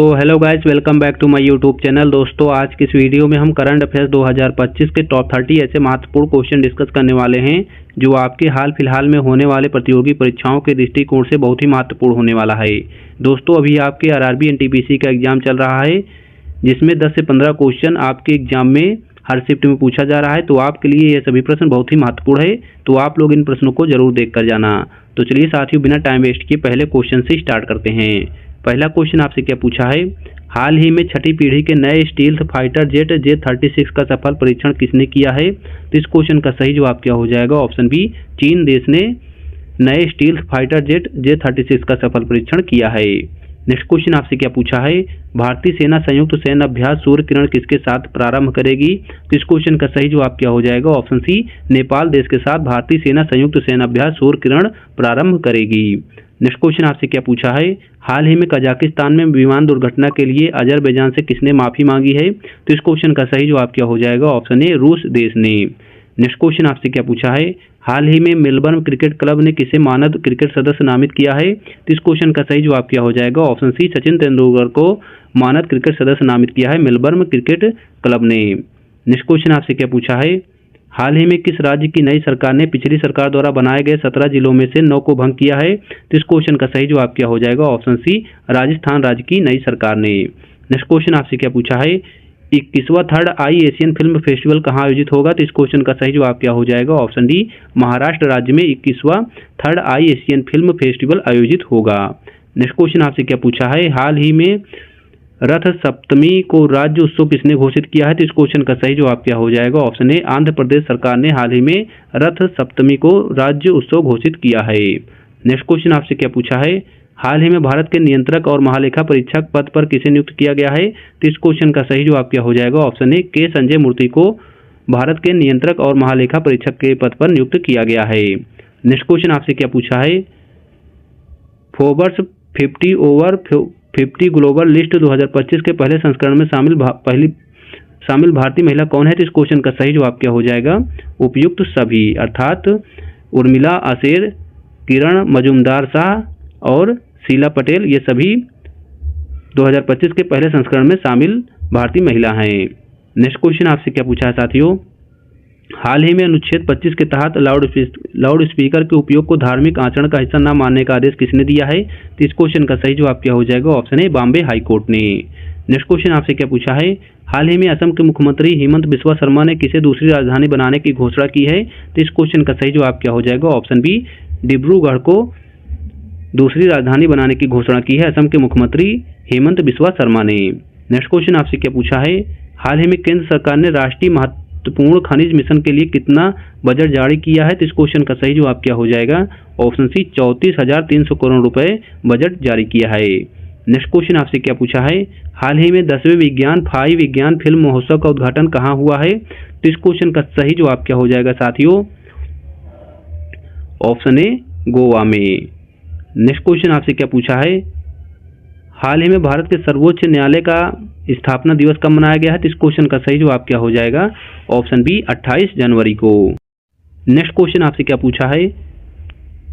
So hello guys, welcome back to my YouTube channel. दोस्तों, आज की इस वीडियो में हम करंट अफेयर्स 2025 के टॉप 30 ऐसे महत्वपूर्ण क्वेश्चन डिस्कस करने वाले हैं जो आपके हाल फिलहाल में होने वाले प्रतियोगी परीक्षाओं के दृष्टिकोण से बहुत ही महत्वपूर्ण होने वाला है। दोस्तों, अभी आपके आरआरबी एनटीपीसी का एग्जाम चल रहा है जिसमें 10 से 15 क्वेश्चन आपके एग्जाम में हर शिफ्ट में पूछा जा रहा है। तो आपके लिए ये सभी प्रश्न बहुत ही महत्वपूर्ण है, तो आप लोग इन प्रश्नों को जरूर देख कर जाना। तो चलिए साथियों, बिना टाइम वेस्ट किए पहले क्वेश्चन से स्टार्ट करते हैं। पहला क्वेश्चन आपसे क्या पूछा है, हाल ही में छठी पीढ़ी के नए स्टील्थ फाइटर जेट J-36 का सफल परीक्षण किसने किया है? तो इस क्वेश्चन का सही जवाब क्या हो जाएगा? ऑप्शन बी, चीन देश ने नए स्टील्थ फाइटर जेट J-36 का सफल परीक्षण किया है। नेक्स्ट क्वेश्चन आपसे क्या पूछा है, भारतीय सेना संयुक्त सैन्य अभ्यास सूर्य किरण किसके साथ प्रारंभ करेगी? तो इस क्वेश्चन का सही जवाब क्या हो जाएगा? ऑप्शन सी, नेपाल देश के साथ भारतीय सेना संयुक्त सैन्य अभ्यास सूर्य किरण प्रारंभ करेगी। नेक्स्ट क्वेश्चन आपसे क्या पूछा है, हाल ही में कजाकिस्तान में विमान दुर्घटना के लिए अजरबैजान से किसने माफी मांगी है? तो इस क्वेश्चन का सही जवाब क्या हो जाएगा? ऑप्शन ए, रूस देश ने। नेक्स्ट क्वेश्चन आपसे क्या पूछा है, हाल ही में मेलबर्न क्रिकेट क्लब ने किसे मानद क्रिकेट सदस्य नामित किया है? तो इस क्वेश्चन का सही जवाब क्या हो जाएगा? ऑप्शन सी, सचिन तेंदुलकर को मानद क्रिकेट सदस्य नामित किया है मेलबर्न क्रिकेट क्लब ने। नेक्स्ट क्वेश्चन आपसे क्या पूछा है, हाल ही में किस राज्य की नई सरकार ने पिछली सरकार द्वारा बनाए गए 17 जिलों में से 9 को भंग किया है? तो इस क्वेश्चन का सही जवाब क्या हो जाएगा? ऑप्शन सी, राजस्थान राज्य की नई सरकार ने। नेक्स्ट क्वेश्चन आपसे क्या पूछा है, 21वां थर्ड आई एशियन फिल्म फेस्टिवल कहाँ आयोजित होगा? तो इस क्वेश्चन का सही जवाब क्या हो जाएगा? ऑप्शन डी, महाराष्ट्र राज्य में 21वां थर्ड आई एशियन फिल्म फेस्टिवल आयोजित होगा। नेक्स्ट क्वेश्चन आपसे क्या पूछा है, हाल ही में रथ सप्तमी को राज्य उत्सव किसने घोषित किया है? तो इस क्वेश्चन का सही जवाब क्या हो जाएगा? ऑप्शन ए, आंध्र प्रदेश सरकार ने हाल ही में रथ सप्तमी को राज्य उत्सव घोषित किया है। नेक्स्ट क्वेश्चन आपसे क्या पूछा है, हाल ही में भारत के नियंत्रक और महालेखा परीक्षक पद पर किसे नियुक्त किया गया है? तो इस क्वेश्चन का सही जवाब क्या हो जाएगा? ऑप्शन ए, के संजय मूर्ति को भारत के नियंत्रक और महालेखा परीक्षक के पद पर नियुक्त किया गया है। नेक्स्ट क्वेश्चन आपसे क्या पूछा है, फोर्ब्स 50 ओवर 50 ग्लोबल लिस्ट 2025 के पहले संस्करण में शामिल भारतीय महिला कौन है? तो इस क्वेश्चन का सही जवाब क्या हो जाएगा? उपयुक्त सभी, अर्थात उर्मिला असेर, किरण मजुमदार शाह और शीला पटेल, ये सभी 2025 के पहले संस्करण में शामिल भारतीय महिला हैं। नेक्स्ट क्वेश्चन आपसे क्या पूछा है साथियों, हाल ही में अनुच्छेद 25 के तहत लाउड स्पीकर के उपयोग को धार्मिक आचरण का हिस्सा न मानने का आदेश किसने दिया है? तो इस क्वेश्चन का सही जवाब क्या हो जाएगा? Option A, Bombay high court ने। नेक्स्ट क्वेश्चन आपसे क्या पूछा है, हाल ही में असम के मुख्यमंत्री हेमंत बिस्वा शर्मा ने किसे दूसरी राजधानी बनाने की घोषणा की है? तो इस क्वेश्चन का सही जवाब क्या हो जाएगा? ऑप्शन बी, डिब्रूगढ़ को दूसरी राजधानी बनाने की घोषणा की है असम के मुख्यमंत्री हेमंत बिस्वा शर्मा ने। नेक्स्ट क्वेश्चन आपसे क्या पूछा है, हाल ही में केंद्र सरकार ने राष्ट्रीय महत्वपूर्ण खनिज मिशन के लिए कितना बजट जारी किया है? तो इस क्वेश्चन का सही जवाब क्या हो जाएगा? ऑप्शन सी, 34,300 करोड़ रुपए बजट जारी किया है। नेक्स्ट क्वेश्चन आपसे क्या पूछा है, हाल ही में 10वें विज्ञान फिल्म महोत्सव का उद्घाटन कहाँ हुआ है? तो इस क्वेश्चन का सही जवाब क्या हो जाएगा साथियों? ऑप्शन ए, गोवा में। नेक्स्ट क्वेश्चन आपसे क्या पूछा है, हाल ही में भारत के सर्वोच्च न्यायालय का स्थापना दिवस कब मनाया गया है? तो इस क्वेश्चन का सही जवाब क्या हो जाएगा? ऑप्शन बी, 28 जनवरी को। नेक्स्ट क्वेश्चन आपसे क्या पूछा है,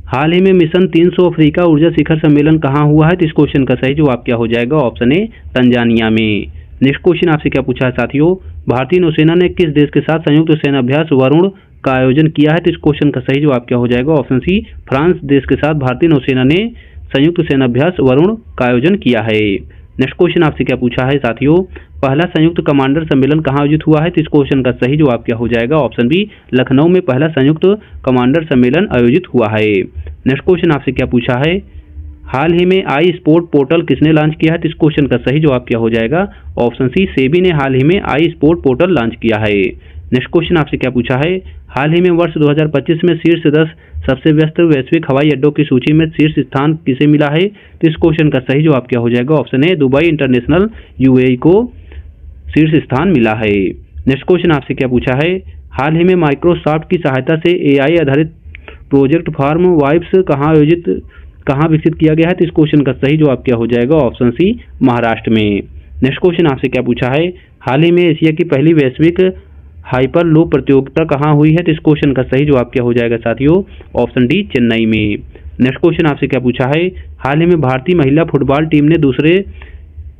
हाल ही में मिशन 300 अफ्रीका ऊर्जा शिखर सम्मेलन कहाँ हुआ है? तो इस क्वेश्चन का सही जवाब क्या हो जाएगा? ऑप्शन ए, तंजानिया में। नेक्स्ट क्वेश्चन आपसे क्या पूछा है साथियों, भारतीय नौसेना ने किस देश के साथ संयुक्त सैन्य अभ्यास वरुण का आयोजन किया है? तो इस क्वेश्चन का सही जवाब क्या हो जाएगा? ऑप्शन सी, फ्रांस देश के साथ भारतीय नौसेना ने संयुक्त सैन्य अभ्यास वरुण का आयोजन किया है। नेक्स्ट क्वेश्चन आपसे क्या पूछा है साथियों, पहला संयुक्त कमांडर सम्मेलन कहाँ आयोजित हुआ है? तो इस क्वेश्चन का सही जवाब क्या हो जाएगा? ऑप्शन बी, लखनऊ में पहला संयुक्त कमांडर सम्मेलन आयोजित हुआ है। नेक्स्ट क्वेश्चन आपसे क्या पूछा है, हाल ही में आई स्पोर्ट पोर्टल किसने लॉन्च किया है? तो इस क्वेश्चन का सही जवाब क्या हो जाएगा? ऑप्शन सी, सेबी ने हाल ही में आई स्पोर्ट पोर्टल लॉन्च किया है। नेक्स्ट क्वेश्चन आपसे क्या पूछा है, हाल ही में वर्ष 2025 में शीर्ष 10 सबसे व्यस्त वैश्विक हवाई अड्डों की सूची में शीर्ष स्थान किसे मिला है? तो इस क्वेश्चन का सही जवाब क्या हो जाएगा? Option A, Dubai international UAE को शीर्ष स्थान मिला है। नेक्स्ट क्वेश्चन आपसे क्या पूछा है, हाल ही में माइक्रोसॉफ्ट की सहायता से एआई आधारित प्रोजेक्ट फार्म वाइब्स कहाँ विकसित किया गया है? तो इस क्वेश्चन का सही जवाब क्या हो जाएगा? ऑप्शन सी, महाराष्ट्र में। नेक्स्ट क्वेश्चन आपसे क्या पूछा है, हाल ही में एशिया की पहली वैश्विक हाइपर लूप प्रतियोगिता कहाँ हुई है? तो इस क्वेश्चन का सही जवाब क्या हो जाएगा साथियों? ऑप्शन डी, चेन्नई में। नेक्स्ट क्वेश्चन आपसे क्या पूछा है, हाल ही में भारतीय महिला फुटबॉल टीम ने दूसरे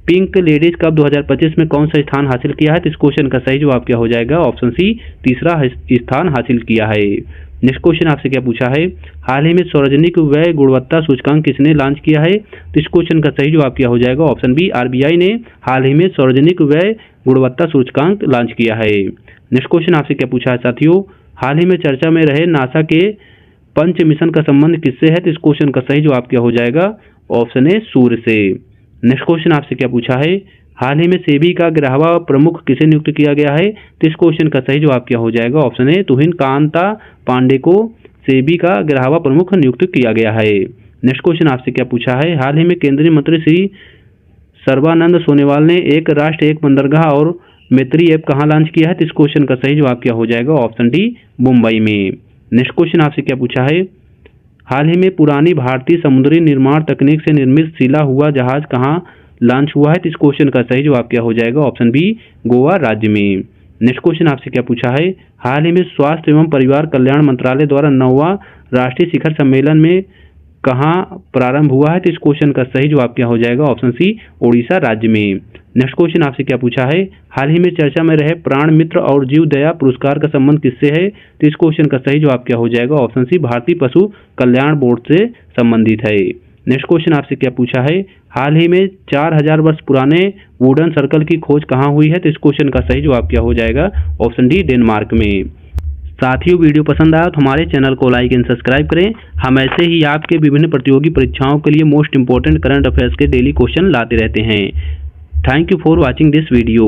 पिंक लेडीज कप 2025 में कौन सा स्थान हासिल किया है? तो इस क्वेश्चन का सही जवाब क्या हो जाएगा? ऑप्शन सी, तीसरा स्थान हासिल किया है। नेक्स्ट क्वेश्चन आपसे क्या पूछा है? हाल ही में सार्वजनिक व्यय गुणवत्ता सूचकांक किसने लॉन्च किया है? तो इस क्वेश्चन का सही जवाब क्या हो जाएगा? ऑप्शन बी, आरबीआई ने हाल ही में सार्वजनिक व्यय गुणवत्ता सूचकांक लॉन्च किया है। नेक्स्ट क्वेश्चन आपसे क्या पूछा है साथियों? हाल ही में चर्चा में रहे नासा के पंच मिशन का संबंध किससे है? तो इस क्वेश्चन का सही जवाब क्या हो जाएगा? ऑप्शन ए, सूर्य से। नेक्स्ट क्वेश्चन आपसे क्या पूछा है? हाल ही में सेबी का ग्राहक प्रमुख किसे नियुक्त किया गया है? तो इस क्वेश्चन का सही जवाब क्या हो जाएगा? ऑप्शन ए, तुहिन कांता पांडे को सेबी का ग्राहक प्रमुख नियुक्त किया गया है। नेक्स्ट क्वेश्चन आपसे क्या पूछा है? हाल ही में केंद्रीय मंत्री श्री सर्बानंद सोनोवाल ने एक राष्ट्र एक बंदरगाह और मैत्री ऐप कहाँ लॉन्च किया है? तो इस क्वेश्चन का सही जवाब क्या हो जाएगा? ऑप्शन डी, मुंबई में। नेक्स्ट क्वेश्चन आपसे क्या पूछा है? हाल ही में पुरानी भारतीय समुद्री निर्माण तकनीक से निर्मित सिला हुआ जहाज कहाँ लॉन्च हुआ है? तो इस क्वेश्चन का सही जवाब क्या हो जाएगा? ऑप्शन बी, गोवा राज्य में। नेक्स्ट क्वेश्चन आपसे क्या पूछा है? हाल ही में स्वास्थ्य एवं परिवार कल्याण मंत्रालय द्वारा 9वां राष्ट्रीय शिखर सम्मेलन में कहाँ प्रारंभ हुआ है? तो इस क्वेश्चन का सही जवाब क्या हो जाएगा? ऑप्शन सी, ओडिशा राज्य में। नेक्स्ट क्वेश्चन आपसे क्या पूछा है? हाल ही में चर्चा में रहे प्राण मित्र और जीव दया पुरस्कार का संबंध किससे है? तो इस क्वेश्चन का सही जवाब क्या हो जाएगा? ऑप्शन सी, भारतीय पशु कल्याण बोर्ड से संबंधित है। नेक्स्ट क्वेश्चन आपसे क्या पूछा है? हाल ही में 4000 वर्ष पुराने वुडन सर्कल की खोज कहाँ हुई है? तो इस क्वेश्चन का सही जवाब क्या हो जाएगा? ऑप्शन डी, डेनमार्क में। साथियों, वीडियो पसंद आया तो हमारे चैनल को लाइक एंड सब्सक्राइब करें। हम ऐसे ही आपके विभिन्न प्रतियोगी परीक्षाओं के लिए मोस्ट इंपोर्टेंट करंट अफेयर्स के डेली क्वेश्चन लाते रहते हैं। Thank you for watching this video.